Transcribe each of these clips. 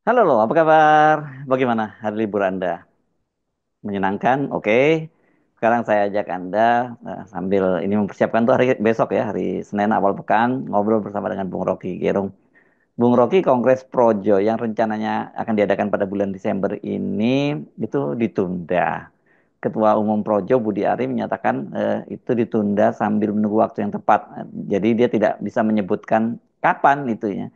Halo loh, apa kabar? Bagaimana hari libur Anda? Menyenangkan? Oke. Sekarang saya ajak Anda sambil ini mempersiapkan tuh hari besok ya, hari Senin awal pekan, ngobrol bersama dengan Bung Rocky Gerung. Bung Rocky, Kongres Projo yang rencananya akan diadakan pada bulan Desember ini itu ditunda. Ketua Umum Projo Budi Ari menyatakan itu ditunda sambil menunggu waktu yang tepat. Jadi dia tidak bisa menyebutkan kapan itu ya.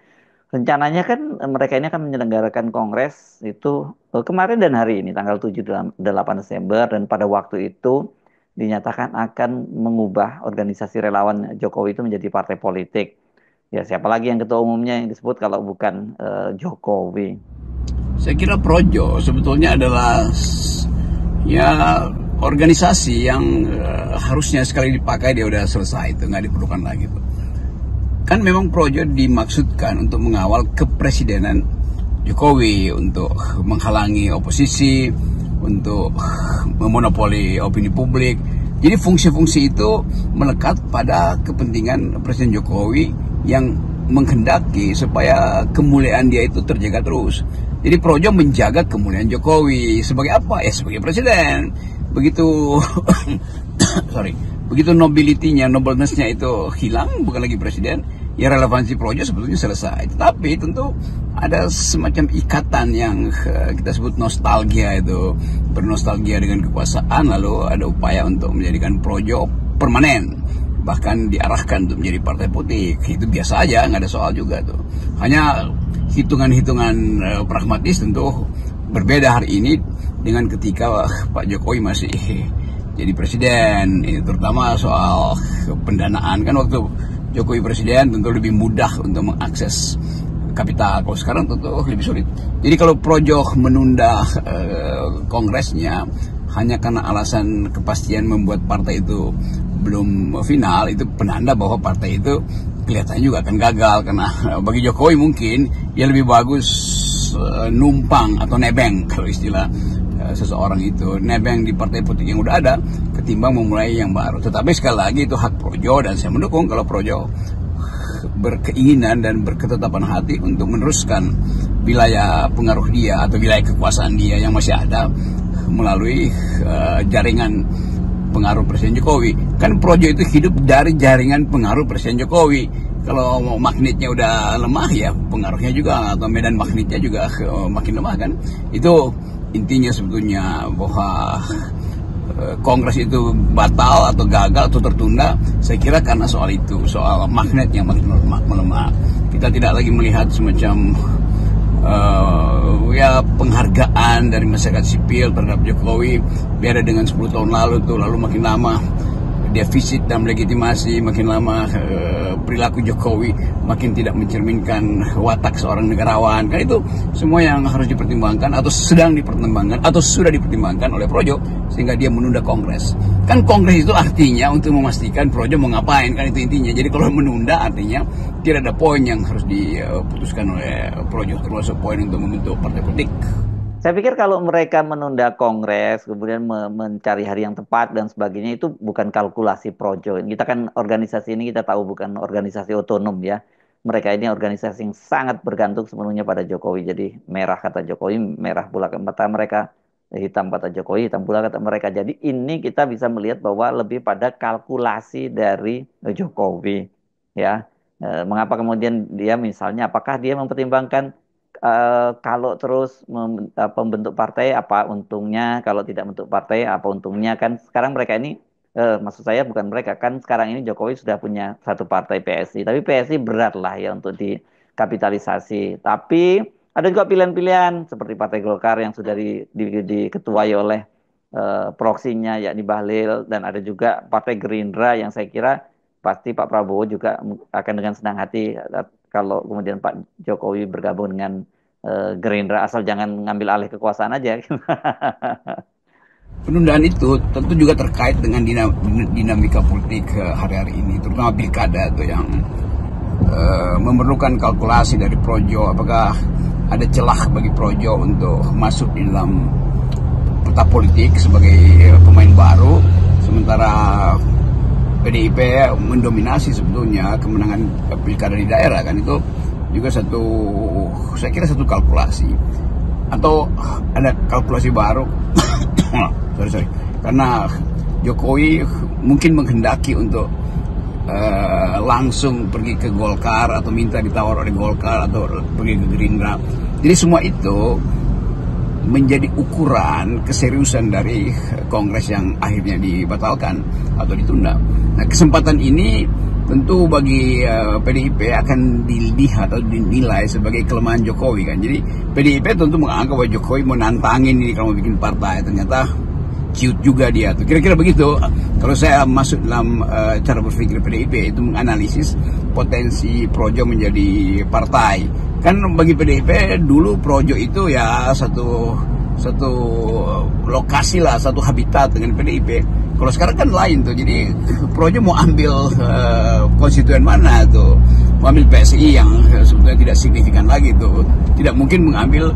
Rencananya kan mereka ini akan menyelenggarakan kongres itu kemarin dan hari ini tanggal 7 dan 8 Desember, dan pada waktu itu dinyatakan akan mengubah organisasi relawan Jokowi itu menjadi partai politik. Ya siapa lagi yang ketua umumnya yang disebut kalau bukan Jokowi. Saya kira Projo sebetulnya adalah ya organisasi yang harusnya sekali dipakai dia udah selesai, itu nggak diperlukan lagi tuh. Kan memang Projo dimaksudkan untuk mengawal kepresidenan Jokowi, untuk menghalangi oposisi, untuk memonopoli opini publik. Jadi fungsi-fungsi itu melekat pada kepentingan Presiden Jokowi yang menghendaki supaya kemuliaan dia itu terjaga terus. Jadi Projo menjaga kemuliaan Jokowi sebagai apa? Ya sebagai presiden. Begitu sorry, begitu nobility-nya, nobleness-nya itu hilang, bukan lagi presiden, ya relevansi Projo sebetulnya selesai. Tapi tentu ada semacam ikatan yang kita sebut nostalgia, itu bernostalgia dengan kekuasaan, lalu ada upaya untuk menjadikan Projo permanen, bahkan diarahkan untuk menjadi partai politik. Itu biasa aja, nggak ada soal juga tuh. Hanya hitungan-hitungan pragmatis tentu berbeda hari ini dengan ketika Pak Jokowi masih jadi presiden. Terutama soal pendanaan, kan waktu Jokowi presiden tentu lebih mudah untuk mengakses kapital. Kalau sekarang tentu lebih sulit. Jadi kalau Projo menunda kongresnya hanya karena alasan kepastian membuat partai itu belum final, itu penanda bahwa partai itu kelihatannya juga akan gagal. Karena bagi Jokowi mungkin ya lebih bagus numpang atau nebeng, kalau istilah seseorang itu, nebeng di partai politik yang udah ada ketimbang memulai yang baru. Tetapi sekali lagi itu hak Projo, dan saya mendukung kalau Projo berkeinginan dan berketetapan hati untuk meneruskan wilayah pengaruh dia atau wilayah kekuasaan dia yang masih ada melalui jaringan pengaruh Presiden Jokowi. Kan Projo itu hidup dari jaringan pengaruh Presiden Jokowi. Kalau magnetnya udah lemah, ya pengaruhnya juga atau medan magnetnya juga makin lemah kan. Itu intinya sebetulnya, bahwa kongres itu batal atau gagal atau tertunda, saya kira karena soal itu, soal magnet yang makin melemah. Kita tidak lagi melihat semacam ya penghargaan dari masyarakat sipil terhadap Jokowi, beda dengan 10 tahun lalu tuh. Lalu makin lama defisit dan legitimasi, makin lama perilaku Jokowi makin tidak mencerminkan watak seorang negarawan. Kan itu semua yang harus dipertimbangkan atau sedang dipertimbangkan atau sudah dipertimbangkan oleh Projo, sehingga dia menunda kongres. Kan kongres itu artinya untuk memastikan Projo mau ngapain, kan itu intinya. Jadi kalau menunda artinya tidak ada poin yang harus diputuskan oleh Projo, termasuk poin untuk membentuk partai politik. Saya pikir kalau mereka menunda kongres, kemudian mencari hari yang tepat dan sebagainya, itu bukan kalkulasi Projo. Kita kan organisasi ini kita tahu bukan organisasi otonom ya. Mereka ini organisasi yang sangat bergantung sepenuhnya pada Jokowi. Jadi merah kata Jokowi, merah pula kata mereka, hitam kata Jokowi, hitam pula kata mereka. Jadi ini kita bisa melihat bahwa lebih pada kalkulasi dari Jokowi. Ya, mengapa kemudian dia misalnya, apakah dia mempertimbangkan kalau terus membentuk partai apa untungnya, kalau tidak membentuk partai apa untungnya. Kan sekarang mereka ini maksud saya bukan mereka, kan sekarang ini Jokowi sudah punya satu partai PSI, tapi PSI berat lah ya untuk dikapitalisasi. Tapi ada juga pilihan-pilihan seperti Partai Golkar yang sudah diketuai oleh proksinya yakni Bahlil, dan ada juga Partai Gerindra yang saya kira pasti Pak Prabowo juga akan dengan senang hati kalau kemudian Pak Jokowi bergabung dengan Gerindra, asal jangan ngambil alih kekuasaan aja. Penundaan itu tentu juga terkait dengan dinamika politik hari-hari ini, terutama pilkada tuh yang memerlukan kalkulasi dari Projo. Apakah ada celah bagi Projo untuk masuk di dalam peta politik sebagai pemain baru, sementara PDIP mendominasi sebetulnya kemenangan pilkada di daerah, kan itu juga saya kira satu kalkulasi, atau ada kalkulasi baru. sorry, karena Jokowi mungkin menghendaki untuk langsung pergi ke Golkar atau minta ditawar oleh Golkar atau pergi ke Gerindra. Jadi semua itu menjadi ukuran keseriusan dari Kongres yang akhirnya dibatalkan atau ditunda. Nah, kesempatan ini tentu bagi PDIP akan dilihat atau dinilai sebagai kelemahan Jokowi kan. Jadi PDIP tentu menganggap bahwa Jokowi mau nantangin ini kalau bikin partai, ternyata ciut juga dia tuh. Kira-kira begitu. Kalau saya masuk dalam cara berpikir PDIP itu menganalisis potensi Projo menjadi partai. Kan bagi PDIP dulu Projo itu ya satu lokasi lah, satu habitat dengan PDIP. Kalau sekarang kan lain tuh. Jadi Projo mau ambil konstituen mana tuh? Mau ambil PSI yang sebetulnya tidak signifikan lagi tuh. Tidak mungkin mengambil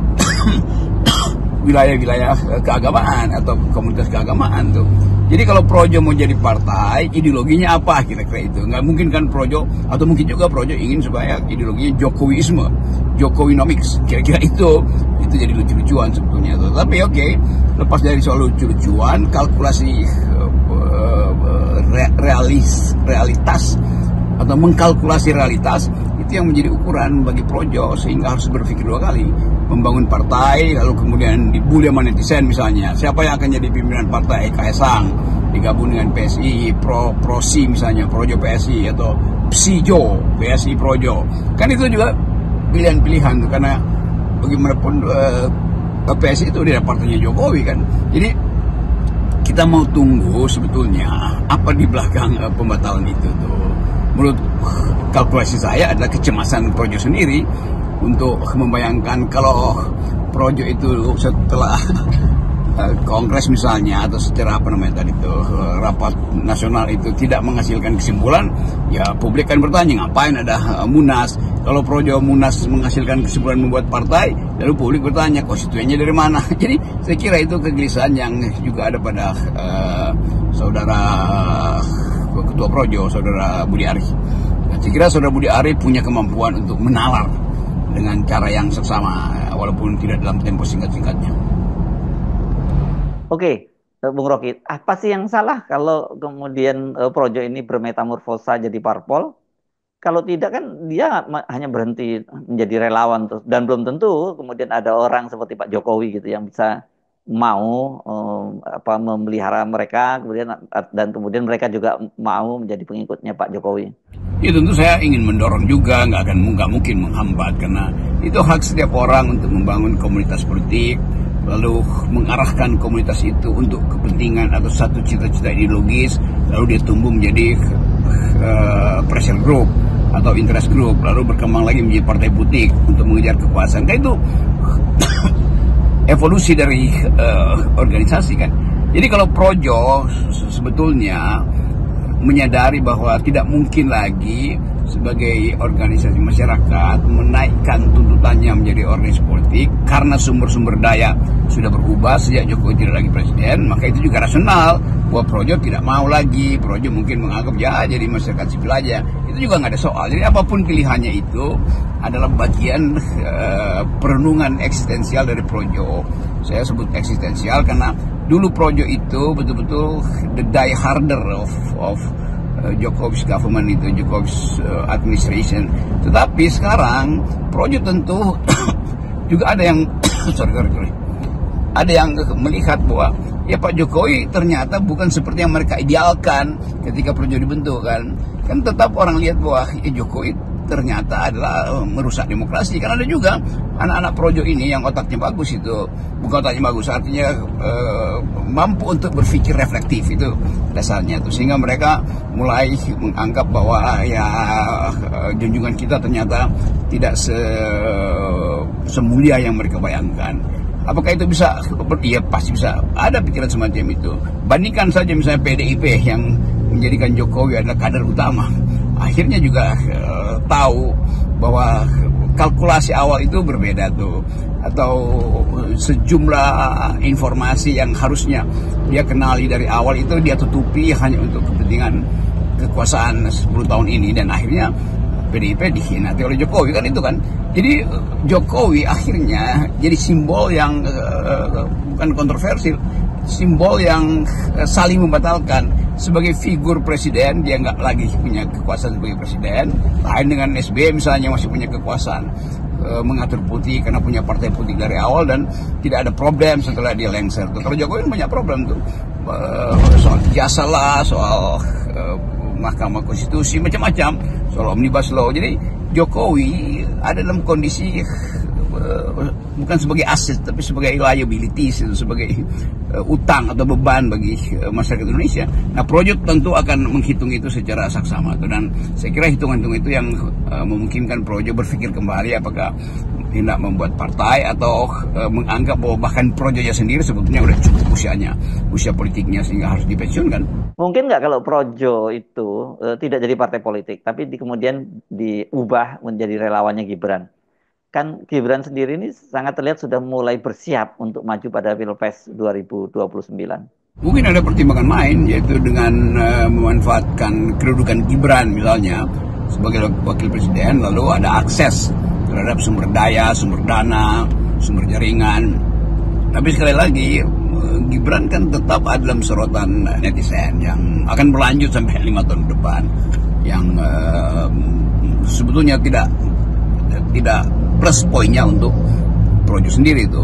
wilayah-wilayah keagamaan atau komunitas keagamaan tuh. Jadi kalau Projo mau jadi partai, ideologinya apa kira-kira itu? Nggak mungkin kan Projo, atau mungkin juga Projo ingin supaya ideologinya Jokowisme, Jokowinomics, kira-kira itu jadi lucu-lucuan sebetulnya tuh. Tapi oke, lepas dari soal lucu-lucuan, kalkulasi realitas atau mengkalkulasi realitas itu yang menjadi ukuran bagi Projo, sehingga harus berpikir dua kali membangun partai, lalu kemudian dibully sama netizen misalnya, siapa yang akan jadi pimpinan partai? Kaesang digabung dengan PSI, Prosi misalnya, Projo PSI, atau PSIJO, PSI Projo, kan itu juga pilihan-pilihan, karena bagaimanapun PSI itu dia partainya Jokowi kan. Jadi kita mau tunggu sebetulnya apa di belakang pembatalan itu tuh. Menurut kalkulasi saya adalah kecemasan Projo sendiri untuk membayangkan kalau Projo itu setelah Kongres misalnya, atau secara apa namanya tadi itu rapat nasional itu tidak menghasilkan kesimpulan, ya publik kan bertanya ngapain ada Munas. Kalau Projo Munas menghasilkan kesimpulan membuat partai, lalu publik bertanya konstituennya dari mana. Jadi saya kira itu kegelisahan yang juga ada pada saudara Ketua Projo, saudara Budi Ari. Saya kira saudara Budi Ari punya kemampuan untuk menalar dengan cara yang seksama, walaupun tidak dalam tempo singkat-singkatnya. Oke, Bung Rocky, apa sih yang salah kalau kemudian Projo ini bermetamorfosa jadi parpol? Kalau tidak kan dia hanya berhenti menjadi relawan terus, dan belum tentu kemudian ada orang seperti Pak Jokowi gitu yang bisa mau memelihara mereka, kemudian mereka juga mau menjadi pengikutnya Pak Jokowi. Ya tentu saya ingin mendorong juga, nggak mungkin menghambat, karena itu hak setiap orang untuk membangun komunitas politik, lalu mengarahkan komunitas itu untuk kepentingan atau satu cita-cita ideologis, lalu dia tumbuh menjadi pressure group atau interest group, lalu berkembang lagi menjadi partai politik untuk mengejar kekuasaan. Kan itu evolusi dari organisasi kan. Jadi kalau Projo sebetulnya menyadari bahwa tidak mungkin lagi sebagai organisasi masyarakat menaikkan tuntutannya menjadi organisasi politik karena sumber-sumber daya sudah berubah sejak Jokowi tidak lagi presiden, maka itu juga rasional bahwa Projo tidak mau lagi. Projo mungkin menganggap ya jadi masyarakat sipil aja, itu juga nggak ada soal. Jadi apapun pilihannya itu adalah bagian perenungan eksistensial dari Projo. Saya sebut eksistensial karena dulu Projo itu betul-betul the die harder of Jokowi's government itu, Jokowi's administration. Tetapi sekarang Projo tentu juga ada yang ada yang melihat bahwa ya Pak Jokowi ternyata bukan seperti yang mereka idealkan ketika Projo dibentuk kan. Kan tetap orang lihat bahwa ya Jokowi ternyata adalah merusak demokrasi. Karena ada juga anak-anak Projo ini yang otaknya bagus itu, bukan otaknya bagus, artinya mampu untuk berpikir reflektif, itu dasarnya tuh, sehingga mereka mulai menganggap bahwa ya junjungan kita ternyata tidak semulia yang mereka bayangkan. Apakah itu bisa? Iya pasti bisa. Ada pikiran semacam itu. Bandingkan saja misalnya PDIP yang menjadikan Jokowi adalah kader utama. Akhirnya juga tahu bahwa kalkulasi awal itu berbeda tuh, atau sejumlah informasi yang harusnya dia kenali dari awal itu dia tutupi hanya untuk kepentingan kekuasaan 10 tahun ini, dan akhirnya PDIP dikhianati oleh Jokowi kan itu kan. Jadi Jokowi akhirnya jadi simbol yang bukan kontroversial, simbol yang saling membatalkan. Sebagai figur presiden dia nggak lagi punya kekuasaan sebagai presiden, lain dengan SBY misalnya masih punya kekuasaan mengatur politik karena punya partai politik dari awal dan tidak ada problem setelah dia lengser. Kalau Jokowi banyak problem tuh, soal jasa lah, soal Mahkamah Konstitusi, macam-macam, soal Omnibus Law. Jadi Jokowi ada dalam kondisi bukan sebagai aset tapi sebagai liabilities, sebagai utang atau beban bagi masyarakat Indonesia. Nah, Projo tentu akan menghitung itu secara saksama dan saya kira hitungan-hitungan itu yang memungkinkan Projo berpikir kembali apakah hendak membuat partai atau menganggap bahwa bahkan Projonya sendiri sebetulnya udah cukup usianya, usia politiknya sehingga harus dipensiunkan. Mungkin nggak kalau Projo itu tidak jadi partai politik, tapi kemudian diubah menjadi relawannya Gibran. Kan Gibran sendiri ini sangat terlihat sudah mulai bersiap untuk maju pada Pilpres 2029. Mungkin ada pertimbangan main, yaitu dengan memanfaatkan kedudukan Gibran misalnya sebagai wakil presiden, lalu ada akses terhadap sumber daya, sumber dana, sumber jaringan. Tapi sekali lagi, Gibran kan tetap ada dalam sorotan netizen yang akan berlanjut sampai 5 tahun ke depan, yang sebetulnya tidak plus poinnya untuk Projo sendiri itu.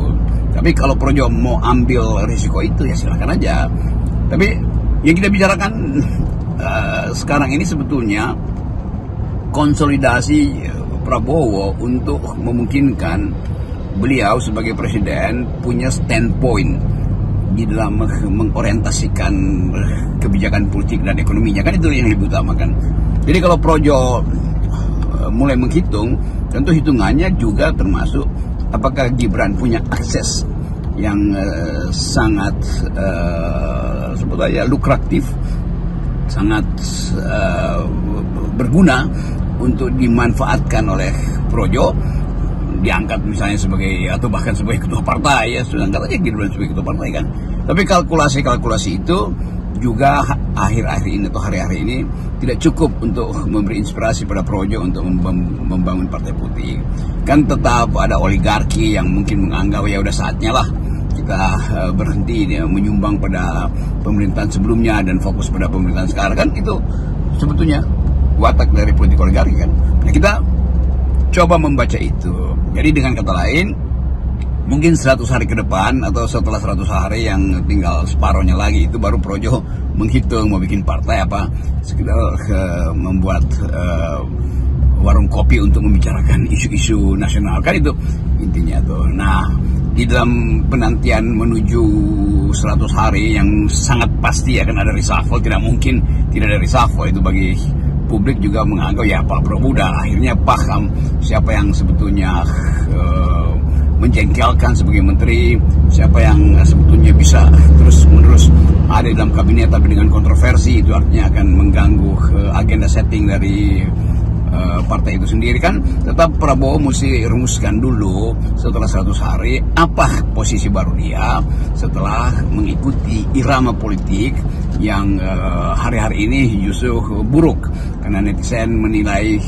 Tapi kalau Projo mau ambil risiko itu ya silakan aja. Tapi yang kita bicarakan sekarang ini sebetulnya konsolidasi Prabowo untuk memungkinkan beliau sebagai presiden punya standpoint di dalam mengorientasikan kebijakan politik dan ekonominya, kan itu yang lebih utamakan. Jadi kalau Projo mulai menghitung, tentu hitungannya juga termasuk apakah Gibran punya akses yang sangat sebetulnya lukratif, sangat berguna untuk dimanfaatkan oleh Projo, diangkat misalnya sebagai atau bahkan sebagai ketua partai, ya sudah angkat aja Gibran sebagai ketua partai kan. Tapi kalkulasi itu juga akhir-akhir ini atau hari-hari ini tidak cukup untuk memberi inspirasi pada Projo untuk membangun partai politik. Kan tetap ada oligarki yang mungkin menganggap ya udah saatnya lah kita berhenti menyumbang pada pemerintahan sebelumnya dan fokus pada pemerintahan sekarang. Kan itu sebetulnya watak dari politik oligarki kan. Nah, kita coba membaca itu. Jadi dengan kata lain, mungkin 100 hari ke depan atau setelah 100 hari yang tinggal separohnya lagi itu baru Projo menghitung mau bikin partai apa sekedar membuat warung kopi untuk membicarakan isu-isu nasional, kan itu intinya tuh. Nah, di dalam penantian menuju 100 hari yang sangat pasti akan ada reshuffle, tidak mungkin tidak ada reshuffle. Itu bagi publik juga menganggap ya Pak Prabowo udah akhirnya paham siapa yang sebetulnya menjengkelkan sebagai menteri, siapa yang sebetulnya bisa terus-menerus ada dalam kabinet tapi dengan kontroversi, itu artinya akan mengganggu agenda setting dari partai itu sendiri kan. Tetap Prabowo mesti rumuskan dulu setelah 100 hari apa posisi baru dia setelah mengikuti irama politik yang hari-hari ini justru buruk karena netizen menilai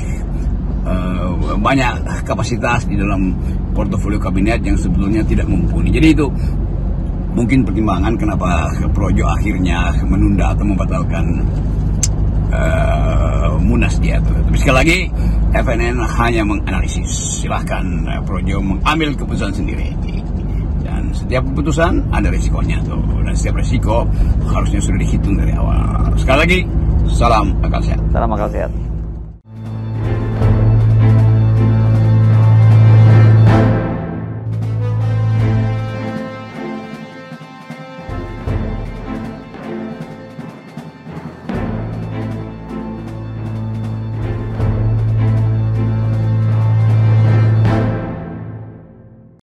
banyak kapasitas di dalam portofolio kabinet yang sebetulnya tidak mumpuni. Jadi itu mungkin pertimbangan kenapa Projo akhirnya menunda atau membatalkan Munas dia. Tapi sekali lagi FNN hanya menganalisis. Silahkan Projo mengambil keputusan sendiri. Dan setiap keputusan ada risikonya tuh. Dan setiap risiko harusnya sudah dihitung dari awal. Sekali lagi, salam akal sehat. Salam akal sehat.